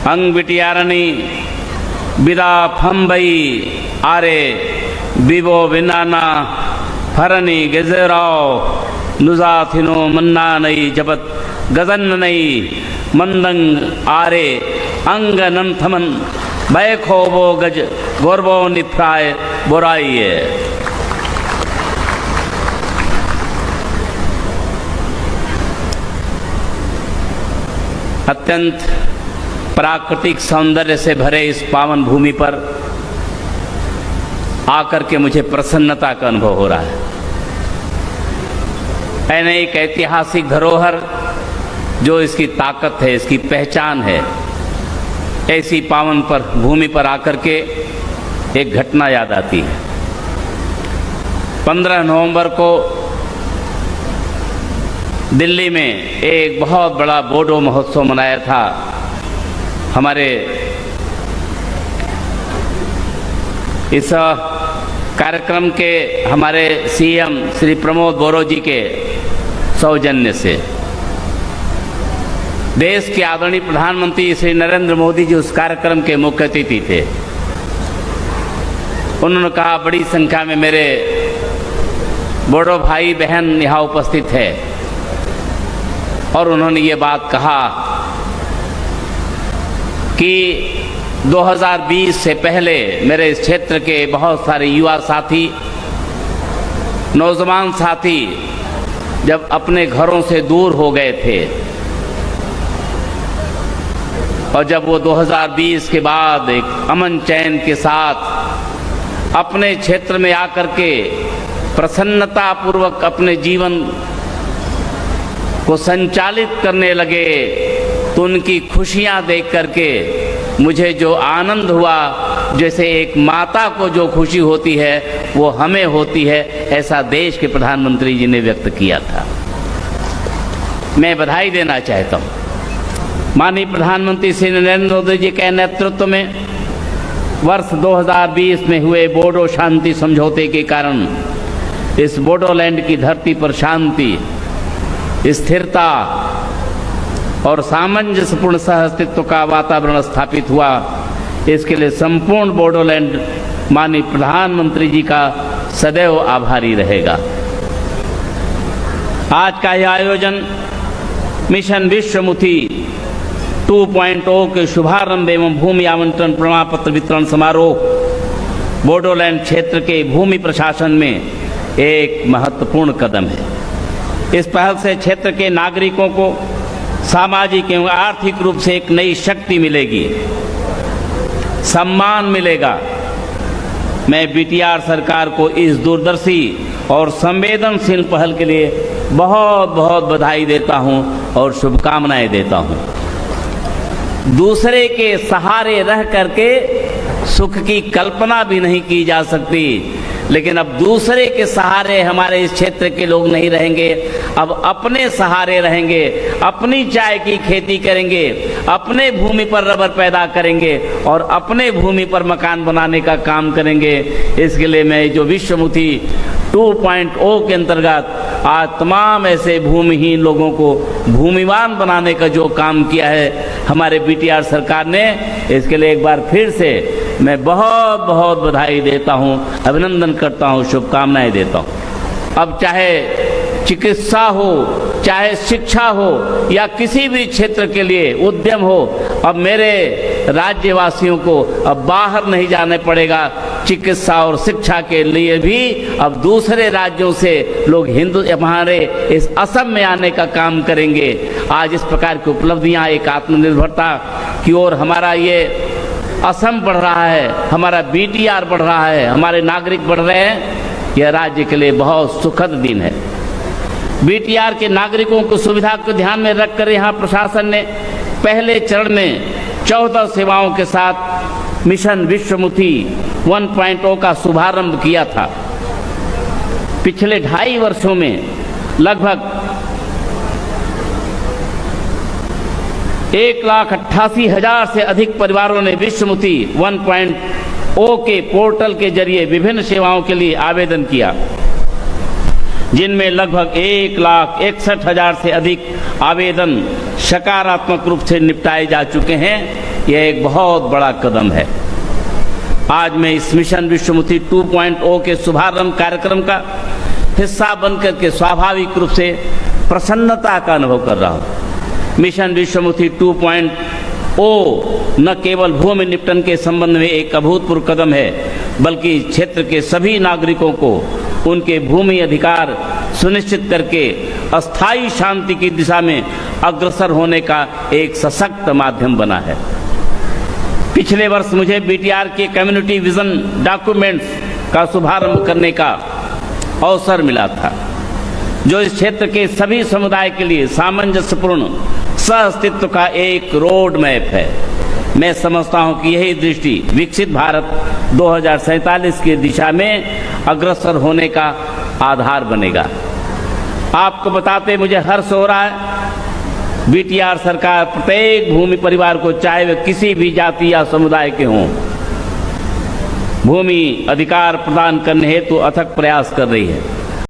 अंग बिटियारणी बिदा फंबई आरे बिबो बिनाना फरनी गेजेराव नुजाथिनो मन्ना नई जबत गजन नई मंदंग आरे अंग नंथमन बैखो वो गज गोरबो निफ्राय बोराइए। अत्यंत प्राकृतिक सौंदर्य से भरे इस पावन भूमि पर आकर के मुझे प्रसन्नता का अनुभव हो रहा है। ऐने एक ऐतिहासिक धरोहर जो इसकी ताकत है, इसकी पहचान है, ऐसी पावन पर भूमि पर आकर के एक घटना याद आती है। 15 नवंबर को दिल्ली में एक बहुत बड़ा बोडो महोत्सव मनाया था। हमारे इस कार्यक्रम के हमारे सीएम श्री प्रमोद बोरो जी के सौजन्य से देश के आदरणीय प्रधानमंत्री श्री नरेंद्र मोदी जी उस कार्यक्रम के मुख्य अतिथि थे। उन्होंने कहा बड़ी संख्या में मेरे बोडो भाई बहन यहाँ उपस्थित है और उन्होंने ये बात कहा कि 2020 से पहले मेरे इस क्षेत्र के बहुत सारे युवा साथी, नौजवान साथी जब अपने घरों से दूर हो गए थे और जब वो 2020 के बाद एक अमन चैन के साथ अपने क्षेत्र में आकर के प्रसन्नता पूर्वक अपने जीवन को संचालित करने लगे तो उनकी खुशियां देख करके मुझे जो आनंद हुआ, जैसे एक माता को जो खुशी होती है वो हमें होती है, ऐसा देश के प्रधानमंत्री जी ने व्यक्त किया था। मैं बधाई देना चाहता हूँ माननीय प्रधानमंत्री श्री नरेंद्र मोदी जी के नेतृत्व में वर्ष 2020 में हुए बोडो शांति समझौते के कारण इस बोडोलैंड की धरती पर शांति, स्थिरता और सामंजस्यपूर्ण सहअस्तित्व का वातावरण स्थापित हुआ। इसके लिए संपूर्ण बोडोलैंड माननीय प्रधानमंत्री जी का सदैव आभारी रहेगा। आज का यह आयोजन मिशन विश्वमुखी 2.0 के शुभारंभ एवं भूमि आवंटन प्रमाण पत्र वितरण समारोह बोडोलैंड क्षेत्र के भूमि प्रशासन में एक महत्वपूर्ण कदम है। इस पहल से क्षेत्र के नागरिकों को सामाजिक एवं आर्थिक रूप से एक नई शक्ति मिलेगी, सम्मान मिलेगा। मैं बीटीआर सरकार को इस दूरदर्शी और संवेदनशील पहल के लिए बहुत बहुत बधाई देता हूं और शुभकामनाएं देता हूं। दूसरे के सहारे रह करके सुख की कल्पना भी नहीं की जा सकती, लेकिन अब दूसरे के सहारे हमारे इस क्षेत्र के लोग नहीं रहेंगे, अब अपने सहारे रहेंगे, अपनी चाय की खेती करेंगे, अपने भूमि पर रबर पैदा करेंगे और अपने भूमि पर मकान बनाने का काम करेंगे। इसके लिए मैं जो विश्वमुखी 2.0 के अंतर्गत आज तमाम ऐसे भूमिहीन लोगों को भूमिवान बनाने का जो काम किया है हमारे बीटीआर सरकार ने, इसके लिए एक बार फिर से मैं बहुत बहुत बधाई देता हूं, अभिनंदन करता हूं, शुभकामनाएं देता हूं। अब चाहे चिकित्सा हो, चाहे शिक्षा हो या किसी भी क्षेत्र के लिए उद्यम हो, अब मेरे राज्यवासियों को अब बाहर नहीं जाने पड़ेगा। चिकित्सा और शिक्षा के लिए भी अब दूसरे राज्यों से लोग हमारे इस असम में आने का काम करेंगे। आज इस प्रकार की उपलब्धियां, एक आत्मनिर्भरता की ओर हमारा ये असम बढ़ रहा है, हमारा बीटीआर बढ़ रहा है, हमारे नागरिक बढ़ रहे हैं, यह राज्य के लिए बहुत सुखद दिन है। बीटीआर के नागरिकों को सुविधा को ध्यान में रखकर यहाँ प्रशासन ने पहले चरण में 14 सेवाओं के साथ मिशन विश्वमुखी 1.0 का शुभारंभ किया था। पिछले 2.5 वर्षों में लगभग 1,88,000 से अधिक परिवारों ने विश्वमुखी 1.0 के पोर्टल के जरिए विभिन्न सेवाओं के लिए आवेदन किया, जिनमें लगभग 1,61,000 से अधिक आवेदन सकारात्मक रूप से निपटाए जा चुके हैं। यह एक बहुत बड़ा कदम है। आज मैं इस मिशन विश्वमुखी 2.0 के शुभारंभ कार्यक्रम का हिस्सा बनकर के स्वाभाविक रूप से प्रसन्नता का अनुभव कर रहा हूँ। मिशन विश्वमुखी 2.0 न केवल भूमि निपटन के संबंध में एक अभूतपूर्व कदम है, बल्कि क्षेत्र के सभी नागरिकों को उनके भूमि अधिकार सुनिश्चित करके अस्थायी शांति की दिशा में अग्रसर होने का एक सशक्त माध्यम बना है। पिछले वर्ष मुझे बीटीआर के कम्युनिटी विजन डॉक्यूमेंट्स का शुभारंभ करने का अवसर मिला था, जो इस क्षेत्र के सभी समुदाय के लिए सामंजस्यपूर्ण सह-अस्तित्व का एक रोड मैप है। मैं समझता हूं कि यही दृष्टि विकसित भारत 2047 की दिशा में अग्रसर होने का आधार बनेगा। आपको बताते मुझे हर्ष हो रहा है, बीटीआर सरकार प्रत्येक भूमि परिवार को, चाहे वे किसी भी जाति या समुदाय के हों, भूमि अधिकार प्रदान करने हेतु अथक प्रयास कर रही है।